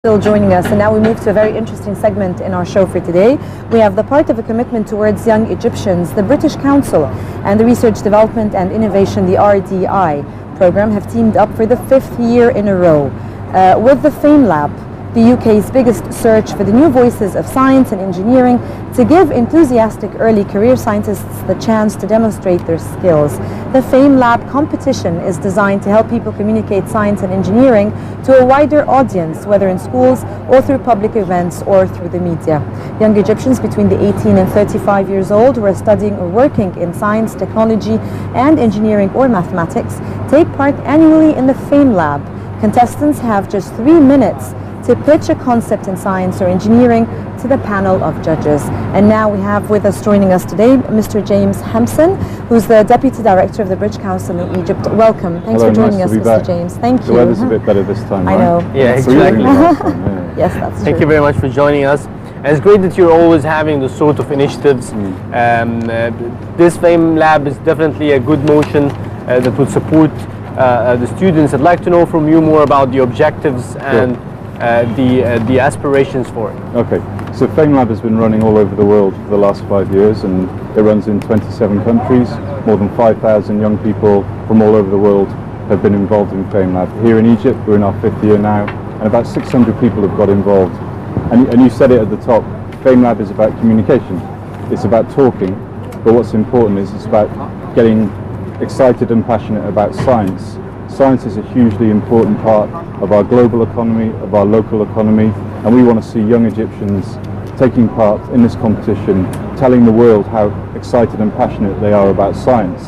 Still joining us, and now we move to a very interesting segment in our show for today. We have the part of a commitment towards young Egyptians. The British Council and the Research Development and Innovation, the RDI program, have teamed up for the 5th year in a row with the Fame Lab, the UK's biggest search for the new voices of science and engineering, to give enthusiastic early career scientists the chance to demonstrate their skills. The Fame Lab competition is designed to help people communicate science and engineering to a wider audience, whether in schools or through public events or through the media. Young Egyptians between the 18 and 35 years old who are studying or working in science, technology and engineering or mathematics take part annually in the Fame Lab. Contestants have just 3 minutes to pitch a concept in science or engineering to the panel of judges. And now we have with us, joining us today, Mr. James Hampson, who's the Deputy Director of the British Council in Egypt. Welcome. Thanks for joining us, Mr. James. Thank you. The weather's a bit better this time, right? I know. Yeah, exactly. Yes, that's true. Thank you very much for joining us. And it's great that you're always having the sort of initiatives. This Fame Lab is definitely a good motion that would support the students. I'd like to know from you more about the objectives and the aspirations for it. Okay, so Fame Lab has been running all over the world for the last 5 years, and it runs in 27 countries. More than 5,000 young people from all over the world have been involved in Fame Lab. Here in Egypt, we're in our 5th year now, and about 600 people have got involved. And you said it at the top, Fame Lab is about communication. It's about talking, but what's important is it's about getting excited and passionate about science. Science is a hugely important part of our global economy, of our local economy, and we want to see young Egyptians taking part in this competition, telling the world how excited and passionate they are about science.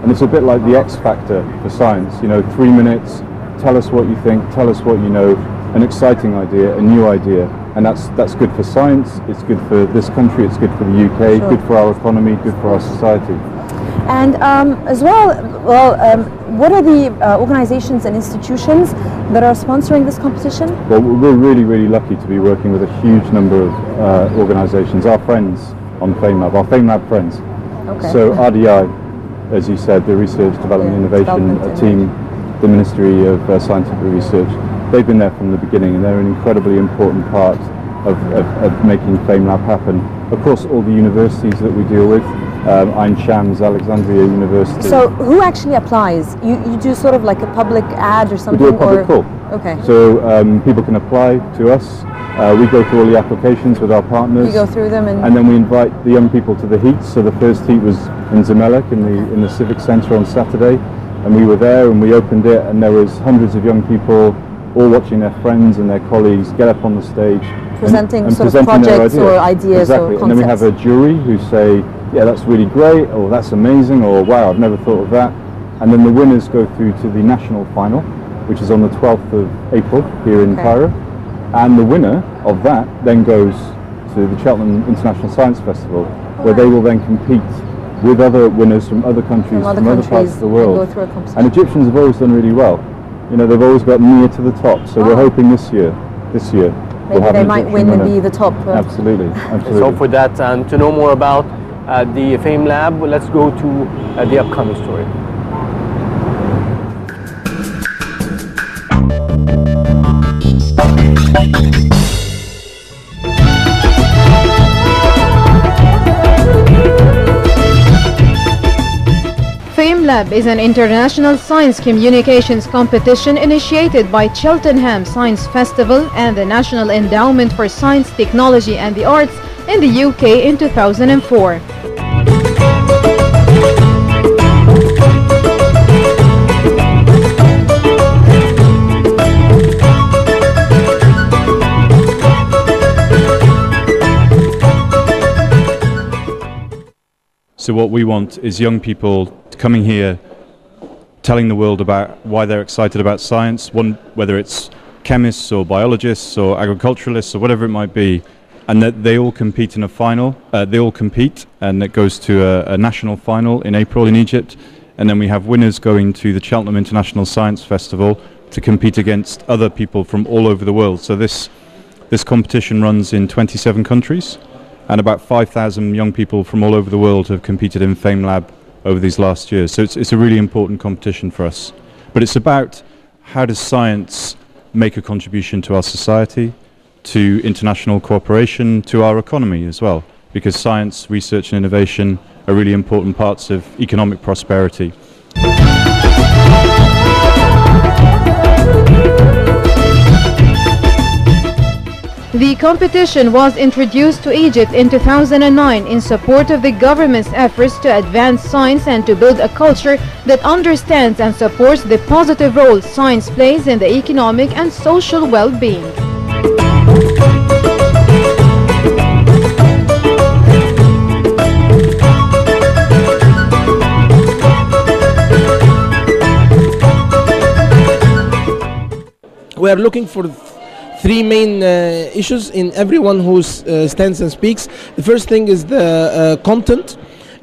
And it's a bit like the X factor for science, you know, 3 minutes, tell us what you think, tell us what you know, an exciting idea, a new idea. And that's good for science, it's good for this country, it's good for the UK, Sure. good for our economy, good for our society. And as well, what are the organizations and institutions that are sponsoring this competition? Well, we're really, really lucky to be working with a huge number of organizations, our friends on Fame Lab, our Fame Lab friends. Okay. So RDI, as you said, the Research Development and Innovation team, the Ministry of Scientific Research, they've been there from the beginning, and they're an incredibly important part of making Fame Lab happen. Of course, all the universities that we deal with, Ain Shams, Alexandria University. So who actually applies? You do sort of like a public ad or something? We do a public call. Okay. So people can apply to us. We go through all the applications with our partners. You go through them and then we invite the young people to the heats. So the first heat was in Zamalek in the Civic Centre on Saturday, and we were there and we opened it, and there was hundreds of young people all watching their friends and their colleagues get up on the stage presenting and sort of projects or ideas exactly. or concepts. And then we have a jury who say, yeah, that's really great, or that's amazing, or wow, I've never thought of that. And then the winners go through to the national final, which is on the 12th of April here in Cairo. And the winner of that then goes to the Cheltenham International Science Festival, where they will then compete with other winners from other countries, from other parts of the world. And Egyptians have always done really well. You know, they've always got near to the top. So we're hoping this year, maybe they might win and be the top. Absolutely. Let's hope for that. And to know more about the Fame Lab, let's go to the upcoming story. Fame Lab is an international science communications competition initiated by Cheltenham Science Festival and the National Endowment for Science, Technology and the Arts in the UK in 2004. So what we want is young people coming here, telling the world about why they're excited about science, whether it's chemists or biologists or agriculturalists or whatever it might be, and that they all compete in a final. They all compete, and it goes to a national final in April in Egypt, and then we have winners going to the Cheltenham International Science Festival to compete against other people from all over the world. So this competition runs in 27 countries, and about 5,000 young people from all over the world have competed in Fame Lab over these last years. So it's a really important competition for us. But it's about how does science make a contribution to our society, to international cooperation, to our economy as well, because science, research and innovation are really important parts of economic prosperity. The competition was introduced to Egypt in 2009 in support of the government's efforts to advance science and to build a culture that understands and supports the positive role science plays in the economic and social well-being. We are looking for three main issues in everyone who stands and speaks. The first thing is the content.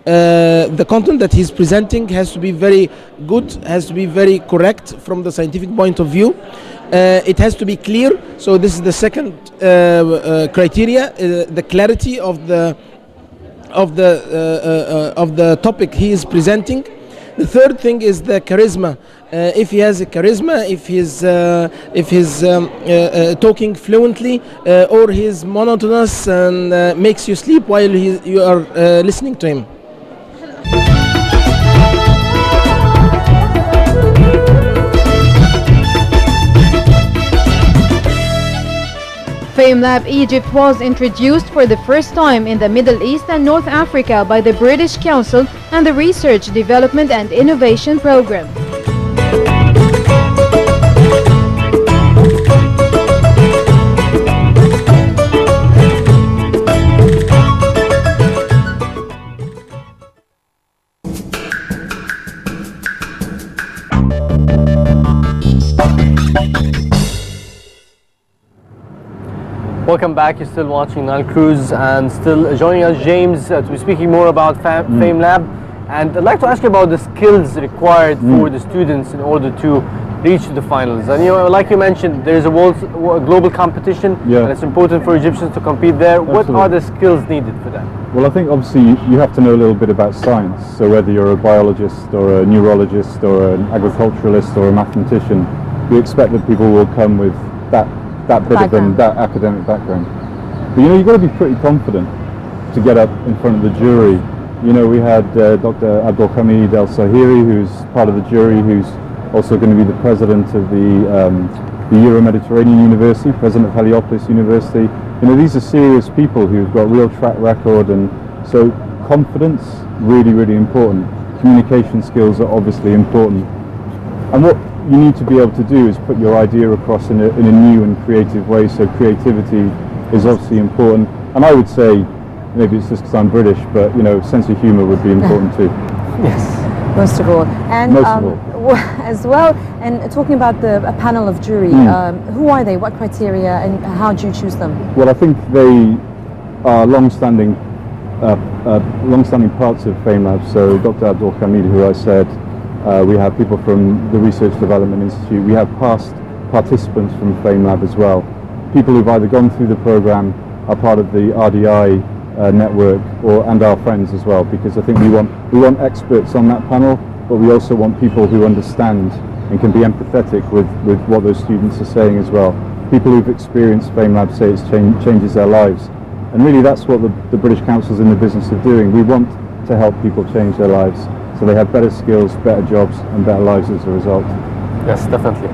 The content that he's presenting has to be very good, has to be very correct from the scientific point of view. It has to be clear. So this is the second criteria, the clarity of the topic he is presenting. The third thing is the charisma. If he has a charisma, if he's talking fluently, or he's monotonous and makes you sleep while you are listening to him. FameLab Egypt was introduced for the first time in the Middle East and North Africa by the British Council and the Research, Development and Innovation Program. Welcome back. You're still watching Nile Cruise, and still joining us James to be speaking more about FameLab. And I'd like to ask you about the skills required for the students in order to reach the finals. And like you mentioned, there's a global competition, and it's important for Egyptians to compete there. Absolutely. What are the skills needed for that? Well, I think obviously you have to know a little bit about science. So whether you're a biologist or a neurologist or an agriculturalist or a mathematician, we expect that people will come with that bit of them, that academic background. But you've got to be pretty confident to get up in front of the jury. We had Dr. Abdul Hamid El Sahiri, who's part of the jury, who's also going to be the president of the Euro-Mediterranean University, president of Heliopolis University. These are serious people who've got real track record, and so confidence, really, really important. Communication skills are obviously important. And what you need to be able to do is put your idea across in a new and creative way, so creativity is obviously important. And I would say, maybe it's just because I'm British, but sense of humour would be important too. Yes, most of all. And as well, and talking about a panel of jury, who are they, what criteria, and how do you choose them? Well, I think they are long-standing parts of FameLab. So Dr. Abdul Hamid, who I said, we have people from the Research Development Institute. We have past participants from FameLab as well. People who've either gone through the program, are part of the RDI network, and our friends as well. Because I think we want experts on that panel, but we also want people who understand and can be empathetic with what those students are saying as well. People who've experienced FameLab say it changes their lives. And really that's what the British Council's in the business of doing. We want to help people change their lives, so they have better skills, better jobs and better lives as a result. Yes, definitely.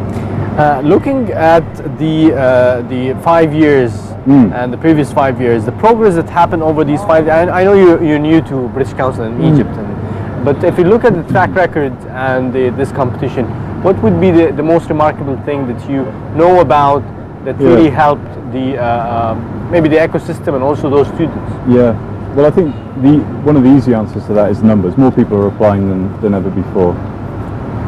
Looking at the 5 years and the previous 5 years, the progress that happened over these 5 years, I know you're new to British Council in Egypt, but if you look at the track record and this competition, what would be the most remarkable thing that you know about that really helped maybe the ecosystem and also those students? Yeah, well, I think one of the easy answers to that is numbers. More people are applying than ever before.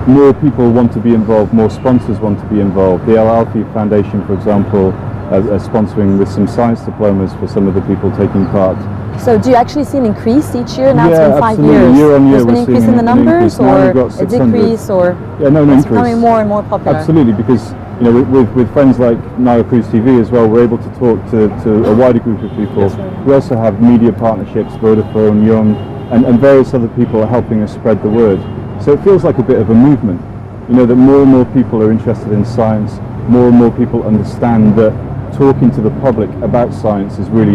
More people want to be involved, more sponsors want to be involved. The Al Alfie Foundation, for example, are sponsoring with some science diplomas for some of the people taking part. So do you actually see an increase each year? Now it's been 5 absolutely. years. Year on year, There's been an increase in the numbers, or a decrease, or it's becoming more and more popular? Absolutely, because with friends like Nile Cruise TV as well, we're able to talk to a wider group of people. That's right. We also have media partnerships, Vodafone, Young, and various other people are helping us spread the word. So it feels like a bit of a movement, that more and more people are interested in science, more and more people understand that talking to the public about science is really